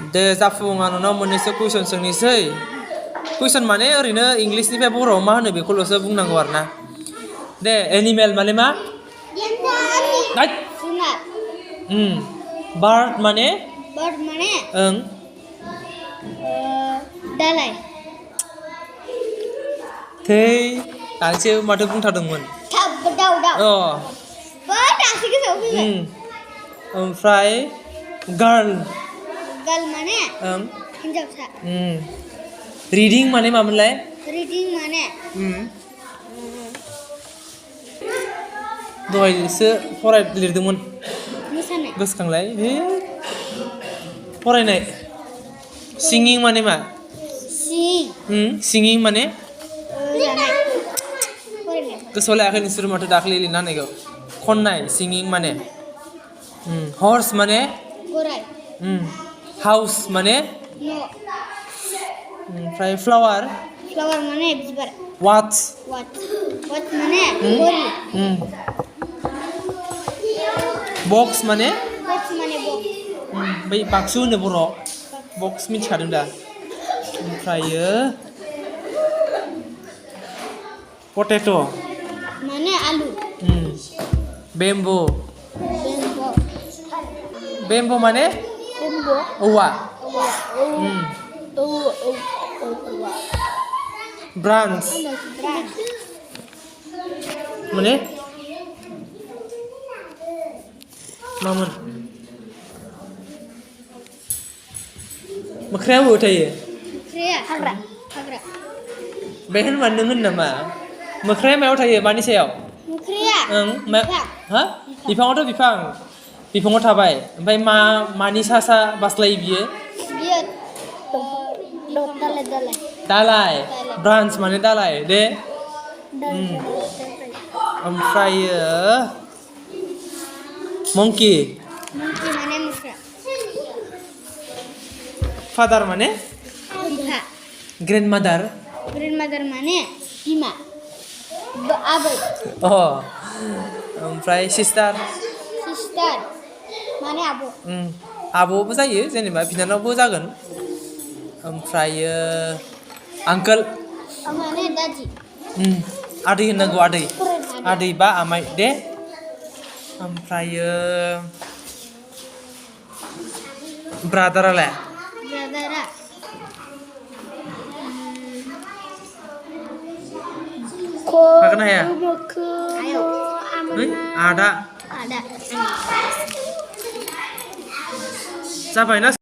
दे जाफुं आं नोंनाव मोननैसो कुइसन सोंनोसै कुइसन माने ओरैनो इंलिसनिफ्राय बर'आव मा होनो बेखौल'सो बुंनांगौ आरो ना दे एनिमेल माने मा बार्ड माने ओं दालाय थै दासो माथो बुंथारदोंमोन दाउ अ दासो गोसोआव फैबाय ओमफ्राय गार्ल माने ओं हिनजावसा रिडिं माने मामोनलाय रिडिं माने दहायसो लिरदोंमोन मोसानाय गोसोखांलाय फरायनाय सिंगिं माने मा सिंगिं माने गोसोआव लायाखै नोंसोर माथो दाख्लै लिरना होनायखौ खननाय सिंगिं माने हर्स माने गराय हाउस माने न' ओमफ्राय फ्लावार माने बिबार वाच माने घरि बक्स माने माने बै बाक्सु होनो बर' बक्स मिथिखादों दा ओमफ्रायो पटेट' माने आलु बेम्बु माने औवा ब्रान्स माने मामोन मोख्राया बबेयाव थायो हाग्रा बे होनबा नों होन नामा मोख्राया मायाव थायो मानि सायाव बिफाङावथ' बिफाङाव थाबाय ओमफ्राय मानि सा बास्लायो बियो दालाय ब्रान्स माने दालाय दे ओमफ्रायो मंकि माने मोख्रा फादार माने बिफा ग्रेन्डमादार माने बिमा आबै ओमफ्राय सिस्टार माने आब' आब'बो जायो जेनेबा बिनानावबो जागोन ओमफ्रायो आंकोल माने दादि आदै होननांगौ आदै बा आमाइ दे ओमफ्रायो ब्रादारालाय हागोन ना हाया आदा जाबायना